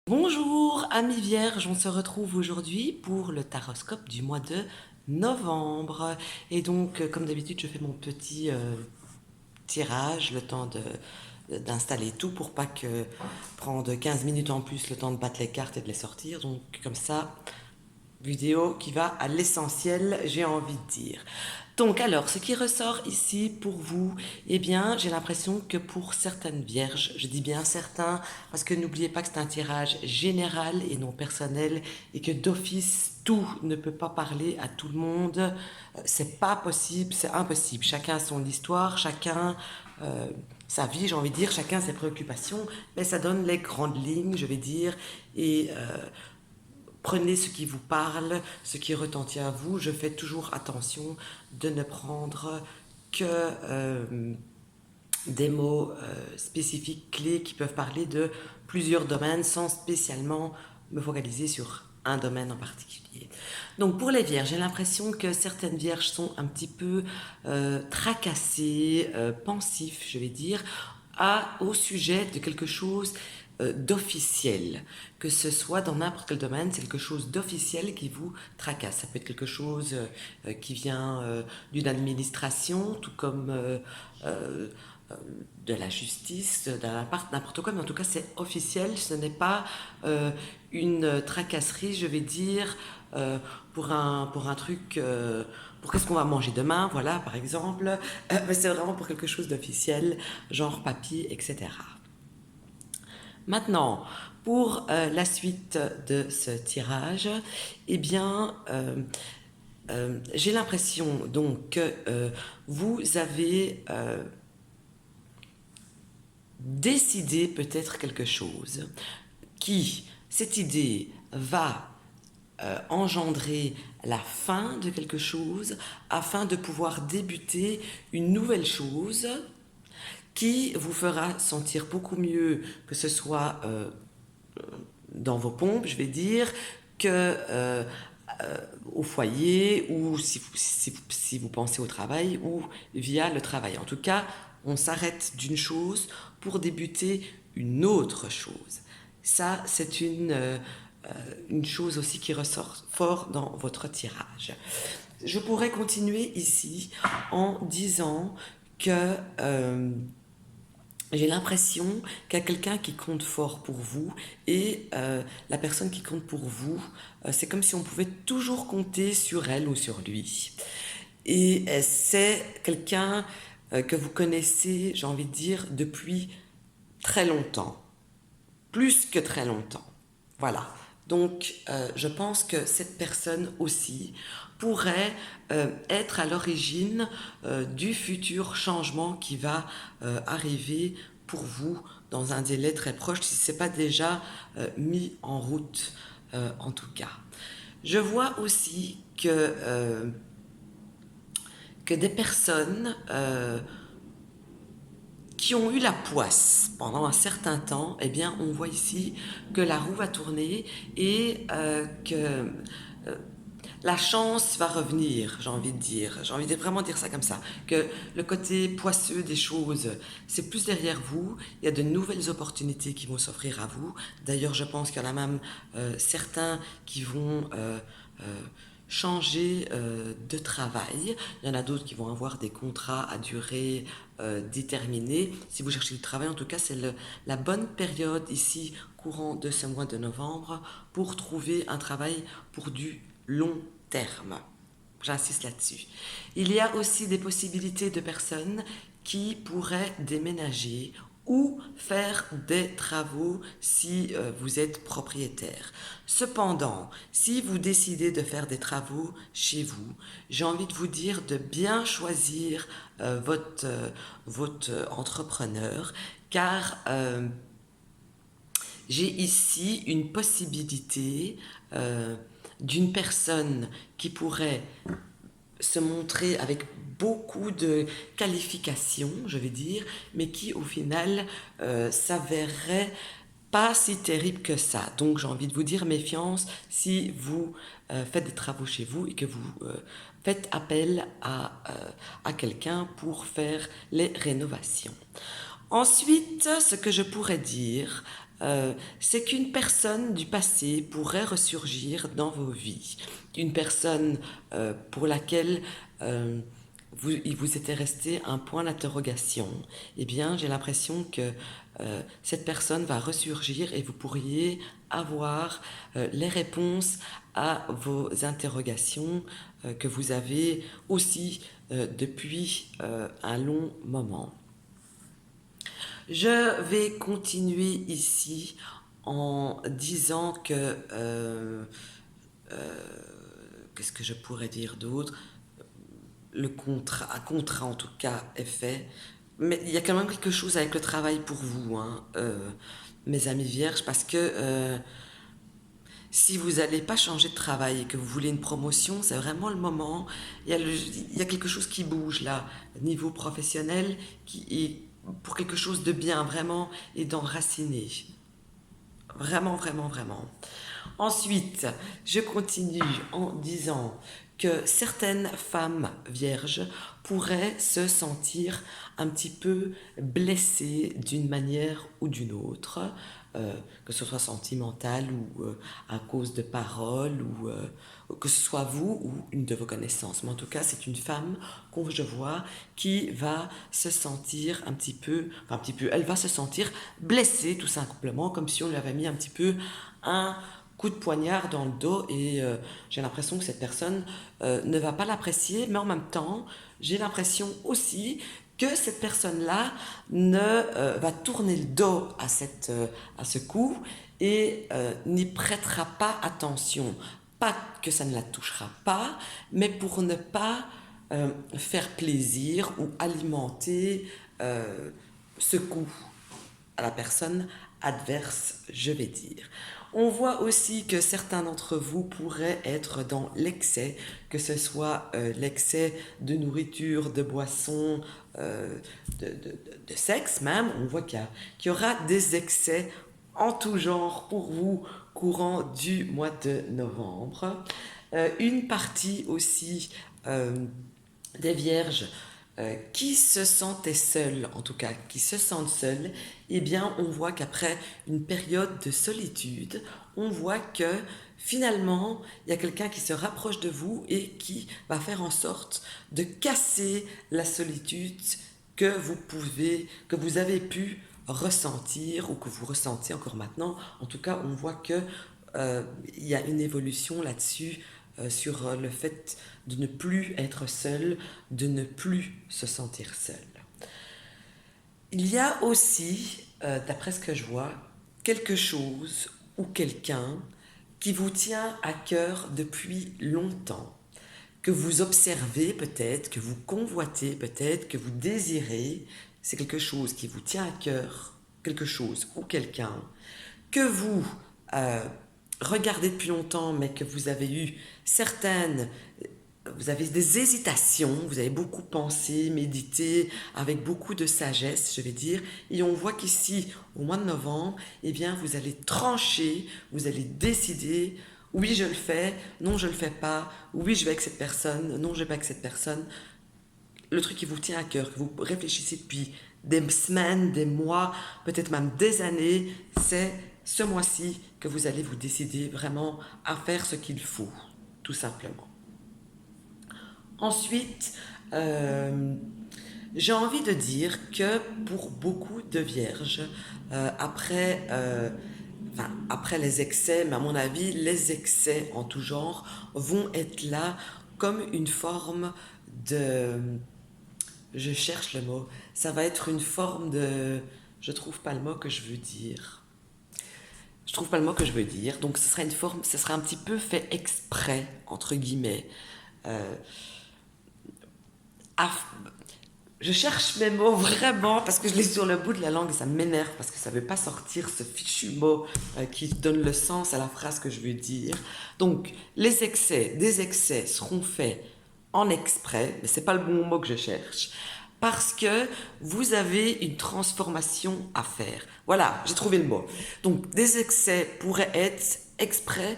Bonjour amis vierges, on se retrouve aujourd'hui pour le taroscope du mois de novembre. Et donc, comme d'habitude, je fais mon petit tirage, le temps d'installer tout pour pas que prendre 15 minutes en plus le temps de battre les cartes et de les sortir. Donc comme ça, vidéo qui va à l'essentiel, j'ai envie de dire. Donc alors, ce qui ressort ici pour vous, eh bien, j'ai l'impression que pour certaines vierges, je dis bien certains, parce que n'oubliez pas que c'est un tirage général et non personnel, et que d'office, tout ne peut pas parler à tout le monde. C'est pas possible, c'est impossible. Chacun a son histoire, chacun sa vie, j'ai envie de dire, chacun ses préoccupations, mais ça donne les grandes lignes, je vais dire, et prenez ce qui vous parle, ce qui retentit à vous. Je fais toujours attention de ne prendre que des mots spécifiques, clés, qui peuvent parler de plusieurs domaines sans spécialement me focaliser sur un domaine en particulier. Donc pour les vierges, j'ai l'impression que certaines vierges sont un petit peu tracassées, pensifs, je vais dire, au sujet de quelque chose d'officiel, que ce soit dans n'importe quel domaine, c'est quelque chose d'officiel qui vous tracasse. Ça peut être quelque chose qui vient d'une administration, tout comme de la justice, n'importe quoi, mais en tout cas c'est officiel, ce n'est pas une tracasserie, je vais dire, pour un truc, pour qu'est-ce qu'on va manger demain, voilà, par exemple, mais c'est vraiment pour quelque chose d'officiel, genre papier, etc. Maintenant, pour la suite de ce tirage, eh bien, j'ai l'impression donc que vous avez décidé peut-être quelque chose qui, cette idée, va engendrer la fin de quelque chose afin de pouvoir débuter une nouvelle chose qui vous fera sentir beaucoup mieux, que ce soit dans vos pompes, je vais dire, que au foyer, ou si vous pensez au travail, ou via le travail. En tout cas, on s'arrête d'une chose pour débuter une autre chose. Ça, c'est une chose aussi qui ressort fort dans votre tirage. Je pourrais continuer ici en disant que j'ai l'impression qu'il y a quelqu'un qui compte fort pour vous, et la personne qui compte pour vous, c'est comme si on pouvait toujours compter sur elle ou sur lui. Et c'est quelqu'un que vous connaissez, j'ai envie de dire, depuis très longtemps, plus que très longtemps. Voilà. Donc, je pense que cette personne aussi pourrait être à l'origine du futur changement qui va arriver pour vous dans un délai très proche, si ce n'est pas déjà mis en route, en tout cas. Je vois aussi que des personnes qui ont eu la poisse pendant un certain temps, eh bien, on voit ici que la roue va tourner, et que la chance va revenir, j'ai envie de dire. J'ai envie de vraiment dire ça comme ça. Que le côté poisseux des choses, c'est plus derrière vous. Il y a de nouvelles opportunités qui vont s'offrir à vous. D'ailleurs, je pense qu'il y en a même certains qui vont changer de travail. Il y en a d'autres qui vont avoir des contrats à durée déterminée. Si vous cherchez du travail, en tout cas, c'est la bonne période ici, courant de ce mois de novembre, pour trouver un travail pour du long terme. J'insiste là-dessus. Il y a aussi des possibilités de personnes qui pourraient déménager ou faire des travaux si vous êtes propriétaire. Cependant, si vous décidez de faire des travaux chez vous, j'ai envie de vous dire de bien choisir votre entrepreneur, car j'ai ici une possibilité d'une personne qui pourrait se montrer avec beaucoup de qualifications, je vais dire, mais qui au final s'avérerait pas si terrible que ça. Donc j'ai envie de vous dire méfiance si vous faites des travaux chez vous et que vous faites appel à quelqu'un pour faire les rénovations. Ensuite, ce que je pourrais dire, c'est qu'une personne du passé pourrait ressurgir dans vos vies. Une personne pour laquelle il vous était resté un point d'interrogation. Eh bien, j'ai l'impression que cette personne va ressurgir et vous pourriez avoir les réponses à vos interrogations que vous avez aussi depuis un long moment. Je vais continuer ici en disant que qu'est-ce que je pourrais dire d'autre? Un contrat en tout cas est fait, mais il y a quand même quelque chose avec le travail pour vous, hein, mes amis vierges, parce que si vous n'allez pas changer de travail et que vous voulez une promotion, c'est vraiment le moment. Il y a quelque chose qui bouge là, niveau professionnel, qui est pour quelque chose de bien, vraiment, et d'enraciner. Vraiment, vraiment, vraiment. Ensuite, je continue en disant que certaines femmes vierges pourraient se sentir un petit peu blessées d'une manière ou d'une autre, que ce soit sentimentale ou à cause de paroles, ou que ce soit vous ou une de vos connaissances. Mais en tout cas, c'est une femme que je vois qui va se sentir elle va se sentir blessée tout simplement, comme si on lui avait mis un petit peu un coup de poignard dans le dos et j'ai l'impression que cette personne ne va pas l'apprécier, mais en même temps, j'ai l'impression aussi que cette personne-là va tourner le dos à ce coup et n'y prêtera pas attention. Pas que ça ne la touchera pas, mais pour ne pas faire plaisir ou alimenter ce coup à la personne adverse, je vais dire. On voit aussi que certains d'entre vous pourraient être dans l'excès, que ce soit l'excès de nourriture, de boissons, de sexe même. On voit qu'il y aura des excès en tout genre pour vous courant du mois de novembre. Une partie aussi des vierges qui se sentaient seuls, en tout cas qui se sentent seuls, eh bien on voit qu'après une période de solitude, on voit que finalement il y a quelqu'un qui se rapproche de vous et qui va faire en sorte de casser la solitude que vous avez pu ressentir ou que vous ressentez encore maintenant. En tout cas, on voit que il y a une évolution là-dessus sur le fait de ne plus être seul, de ne plus se sentir seul. Il y a aussi, d'après ce que je vois, quelque chose ou quelqu'un qui vous tient à cœur depuis longtemps, que vous observez peut-être, que vous convoitez peut-être, que vous désirez. C'est quelque chose qui vous tient à cœur, quelque chose ou quelqu'un que vous regardez depuis longtemps, mais que vous avez eu vous avez des hésitations, vous avez beaucoup pensé, médité, avec beaucoup de sagesse, je vais dire, et on voit qu'ici, au mois de novembre, eh bien, vous allez trancher, vous allez décider, oui, je le fais, non, je le fais pas, oui, je vais avec cette personne, non, je vais pas avec cette personne. Le truc qui vous tient à cœur, que vous réfléchissez depuis des semaines, des mois, peut-être même des années, c'est ce mois-ci que vous allez vous décider vraiment à faire ce qu'il faut, tout simplement. Ensuite, j'ai envie de dire que pour beaucoup de vierges, après les excès, mais à mon avis, les excès en tout genre vont être là comme une forme de... Je cherche le mot. Ça va être une forme de... Je trouve pas le mot que je veux dire. Je trouve pas le mot que je veux dire. Donc ce sera une forme, ce sera un petit peu fait exprès, entre guillemets. Euh, Je cherche mes mots vraiment parce que je l'ai sur le bout de la langue et ça m'énerve parce que ça ne veut pas sortir ce fichu mot qui donne le sens à la phrase que je veux dire. Donc, des excès seront faits en exprès, mais ce n'est pas le bon mot que je cherche, parce que vous avez une transformation à faire. Voilà, j'ai trouvé le mot. Donc, des excès pourraient être exprès,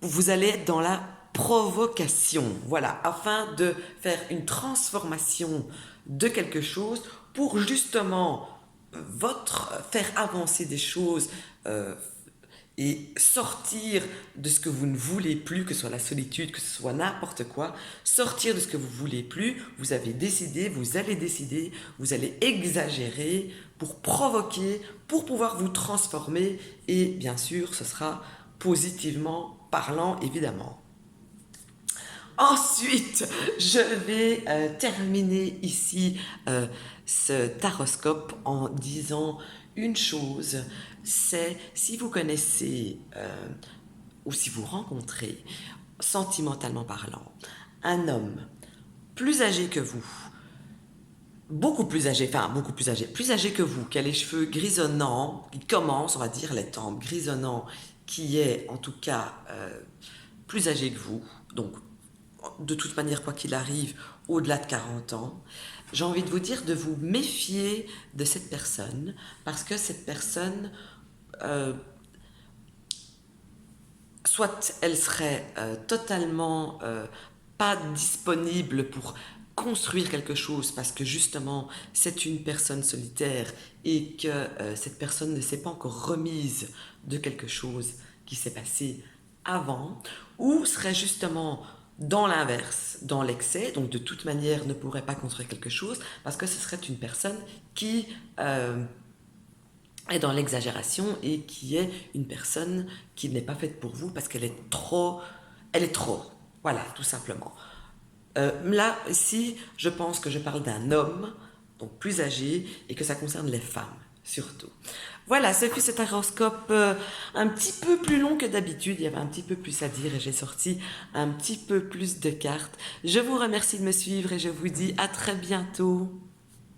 vous allez être dans la provocation, voilà, afin de faire une transformation de quelque chose pour justement faire avancer des choses, euh, et sortir de ce que vous ne voulez plus, que ce soit la solitude, que ce soit n'importe quoi, sortir de ce que vous voulez plus, vous avez décidé, vous allez exagérer pour provoquer, pour pouvoir vous transformer, et bien sûr, ce sera positivement parlant, évidemment. Ensuite, je vais terminer ici ce taroscope en disant une chose, c'est si vous connaissez ou si vous rencontrez, sentimentalement parlant, un homme plus âgé que vous, plus âgé que vous, qui a les cheveux grisonnants, qui commence, on va dire, les tempes grisonnants, qui est en tout cas plus âgé que vous, donc de toute manière, quoi qu'il arrive, au-delà de 40 ans, j'ai envie de vous dire de vous méfier de cette personne, parce que cette personne, euh, soit elle serait totalement pas disponible pour construire quelque chose, parce que justement c'est une personne solitaire et que cette personne ne s'est pas encore remise de quelque chose qui s'est passé avant, ou serait justement dans l'inverse, dans l'excès, donc de toute manière ne pourrait pas construire quelque chose, parce que ce serait une personne qui est dans l'exagération et qui est une personne qui n'est pas faite pour vous parce qu'elle est trop, elle est trop, voilà, tout simplement. Là, ici, je pense que je parle d'un homme, donc plus âgé, et que ça concerne les femmes, surtout. Voilà, ce fut cet horoscope un petit peu plus long que d'habitude, il y avait un petit peu plus à dire et j'ai sorti un petit peu plus de cartes. Je vous remercie de me suivre et je vous dis à très bientôt.